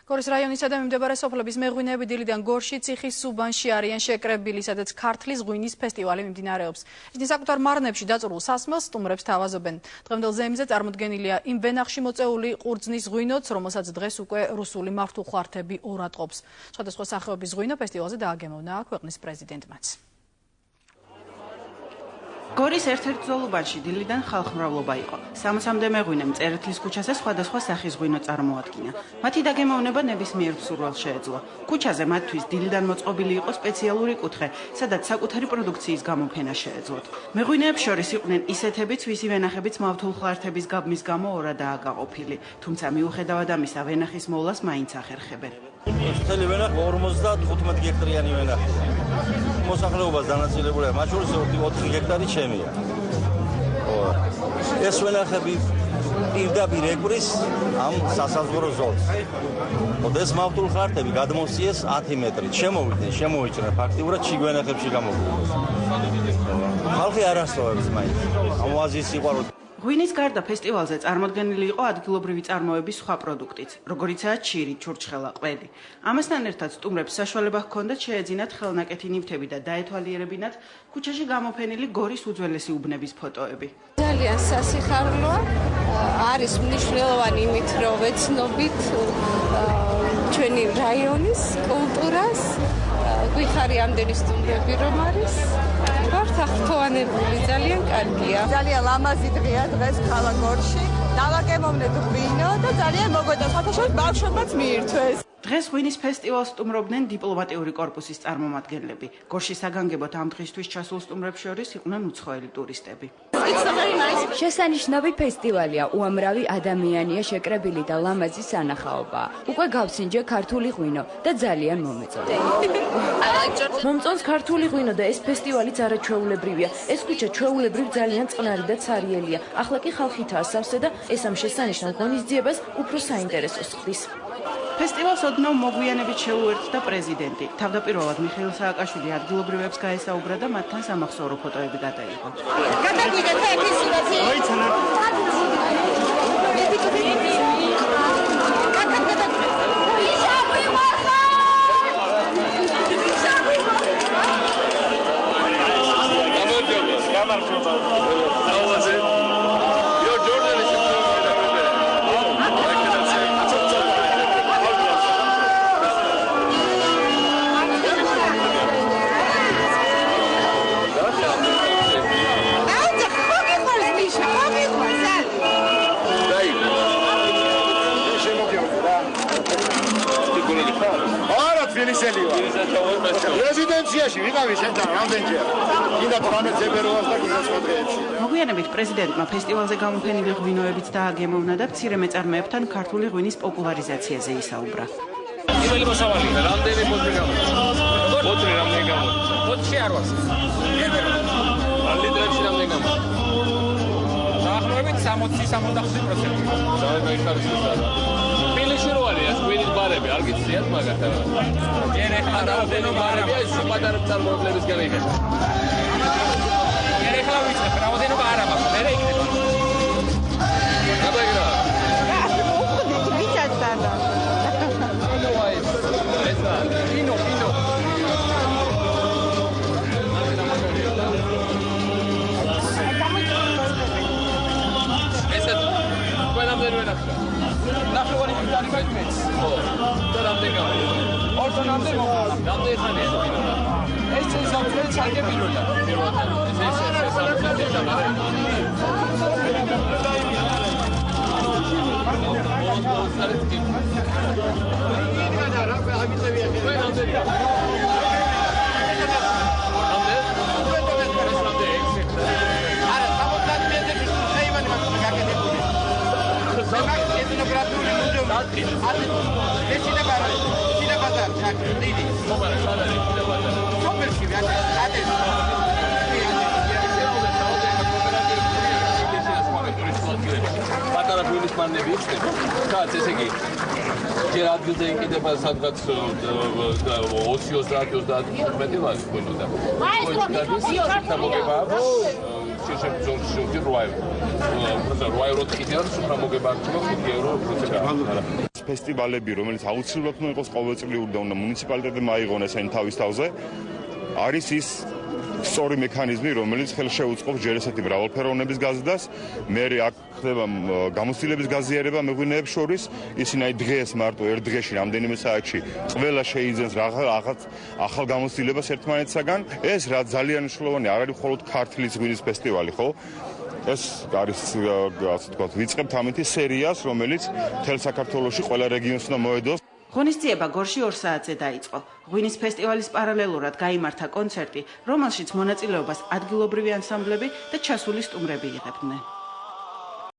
გორის რაიონისა და მიმდებარე სოფლების მეღვინეები დილიდან გორში, ციხის სუბანში არიან შეკრებილი, სადაც ქართლის ღვინის ფესტივალი მიმდინარეობს. ისინი საკუთარ მარნებში დაწურულ სასმელს სტუმრებს თავაზობენ. დღევანდელ ზემზე წარმოდგენილია იმ ვენახში მოწეული ყურძნის ღვინოც, რომელსაც დღეს უკვე რუსული მართულხლართები ორატყობს. სხვადასხვა სახეობის ღვინო ფესტივალზე დააგემოვნა ქვეყნის პრეზიდენტმაც. გორის ერთ-ერთ ზოლუბანში დილიდან ხალხმრავლობა იყო. 60-მდე მეღვინე მწერეთლის ქუჩაზე სხვადასხვა სახის ღვინო წარმოადგინა. მათი დაგემოვნება ნებისმიერ მსურველს შეეძლო. ქუჩაზე მათთვის დილიდან მოწყობილი იყო სპეციალური კუთხე, სადაც საკუთარი პროდუქციის გამოფენა შეეძლოთ. მეღვინეებს შორის იყვნენ ისეთებიც, ვისი ვენახებიც მავთულხლართების გაბმის გამო ორადაა გაყოფილი. თუმცა მიუხედავად ამისა, ვენახის მოვლას მაინც ახერხებენ. Მთელი ვენახი 55 გექტარიანი ვენახია. მოსახლეობას დანაწილებულია, მათ შორის 4 გექტარი ჩემია. ეს ვენახები პირდაპირ ეკვრის ამ სასაზღვრო ზოლს. ეს მავთულხლართები გადმოსიეს 10 მეტრით. შემოვიჭრნენ ფაქტიურად ჩიგვენახებში გამოგვიყვეს. ხალხი არ ასწავებს მაინც. ამ ოაზის სიყვარული. ღვინის გარდა ფესტივალზე წარმოდგენილი იყო ადგილობრივი წარმოების სხვა პროდუქტიც, როგორიცაა ჩირი, ჩურჩხელა, ყველი. ამასთან ერთად სტუმრებს საშუალება ჰქონდათ შეეძინათ ხელნაკეთი ნივთები და დაეთვალიერებინათ ქუჩაში გამოფენილი გორის უძველესი უბნების ფოტოები. ძალიან სასიხაროა, არის მნიშვნელოვანი იმით, რომ ვეცნობით ჩვენი რაიონის კულტურას, გვიხარი ამდენი სტუმრები რომ არის. ვართ აღფრთოვანებული, ძალიან კარგია. ძალიან ლამაზი დღეა დღეს ქალაქ გორში. დავაგემოვნეთ ღვინო და ძალიან მოგვეწონს, საერთოდ ბავშვებმაც მიირთვეს. დღეს ღვინის ფესტივალს სტუმრობდნენ დიპლომატიური კორპუსის წარმომადგენლები. გორში საგანგებოდ ამ დღისთვის ჩასულ სტუმრებს შორის იყვნენ უცხოელი ტურისტები. შესანიშნავი ფესტივალია, უამრავი ადამიანია შეკრებილი და ლამაზი სანახაობაა. უკვე გავსინჯე ქართული ღვინო და ძალიან მომეწონა. მომწონს ქართული ღვინო და ეს ფესტივალიც არაჩვეულებრივია. ეს ქუჩა ჩვეულებრივ ძალიან წყნარი და ცარიელია. ახლა კი ხალხითაა სავსე და ეს ამ შესანიშნავ ღონისძიებას უფრო საინტერესოს ხდის. ფესტივალს ოდნავ მოგვიანებით შეუერთდა პრეზიდენტი. თავდაპირველად მიხეილ სააკაშვილი ადგილობრივებს გაესაუბრა და მათთან სამახსოვრო ფოტოები გადაიღო. რეზიდენციაში ვიყავი შენთან რამდენჯერ. კიდევ 18 ფებრუარს და კიდევ სხვა დღეებში. მოგვიანებით პრეზიდენტმა ფესტივალზე გამოფენილი ღვინოებიც დააგემოვნა და მცირე მეწარმეებთან ქართული ღვინის პოპულარიზაციაზე ისაუბრა. პირველი მოსავალი რამდენი ბოთლი გამოდის? ბოთლი რამდენი გამოდის? ბოთლი არ ვას. ლიტრებში რამდენი გამოდის? დაახლოებით 60-65%. ძალიან გაიხარისხა. ფილიში როარია ღვინის ბარები, არ გიციათ მაგათი. ერეხლა რამდენი ბარებია ის პატარა წარმოებლებისგან იქნება. ერეხლა ვიცით, რაოდენობა არ აქვს, მე იქნება. გადაიგრა. ვიჭადდა. ესა, პინო. ესა, ყველამდე ვენახა. ნახევარი მიტარი მეტმეც. ხო. და რამდენი გამოდის? ორდონამდე მოხდა. რამდენი ხანია? ეს წელიწადში ჩაგებინოდა. პირველად. ეს სამწუთი დამარე. პატარა ღვინის მარნები იხდება. კაც ესე იგი ჯერ ადგილზე იყიდება სადღაც 20-30 ლარი ღვინოდა. და მოგება აქვს შევჭირ 8 ეურო. 8 ეურო ხიდიან, სულ მოგება აქვს 5 ეურო პროცენტი. ფესტივალები, რომელიც აუცილებლად უნდა იყოს ყოველწლიური და უნდა მუნიციპალიტეტებმა აიღონ ესენი თავის თავზე, არის ის სწორი მექანიზმი, რომელიც ხელს შეუწყობს ჯერ ესეთი მრავალფეროვნების გაზრდას, მერე აქ ხდება გამოცდილების გაზიარება მეღვინეებს შორის, ისინი აი დღეს მარტო ერთ დღეში რამდენიმე საათში ყველა შეიძენს რაღაც ახალ გამოცდილებას ერთმანეთსაგან. ეს რა ძალიან მნიშვნელოვანია, არ არის მხოლოდ ქართლის ღვინის ფესტივალი, ხო? ეს არის ასე ვთქვათ, ვიწყებთ ამითი სერიას, რომელიც მთელ საქართველოში ყველა რეგიონს უნდა მოედოს. ღონისძიება გორში 2 საათზე დაიწყო. ღვინის ფესტივალის პარალელურად გაიმართა კონცერტი, რომელშიც მონაწილეობას ადგილობრივი ანსამბლები და ჩასული სტუმრები იღებდნენ.